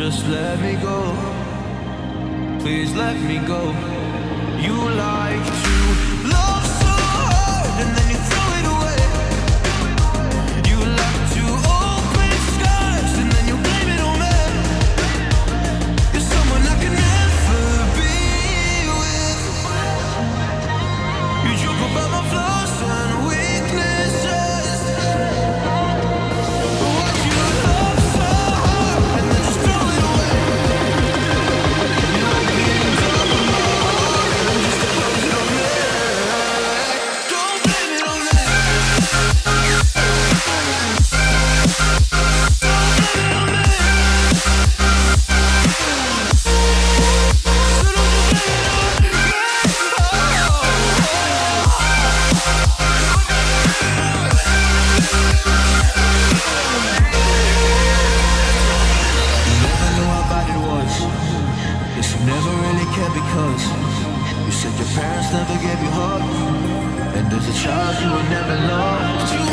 Just let me go. Please let me go. You like to love so hard and then you throw it away. You like to open skies and then you blame it on me. You're someone I can never be with. You joke about my flaws and weaknesses. Watch you love so hard and then just throw it away. You opened up my heart and just to close it on me. Don't blame it on me. Never really cared because you said your parents never gave you hope, and as a child you were never loved.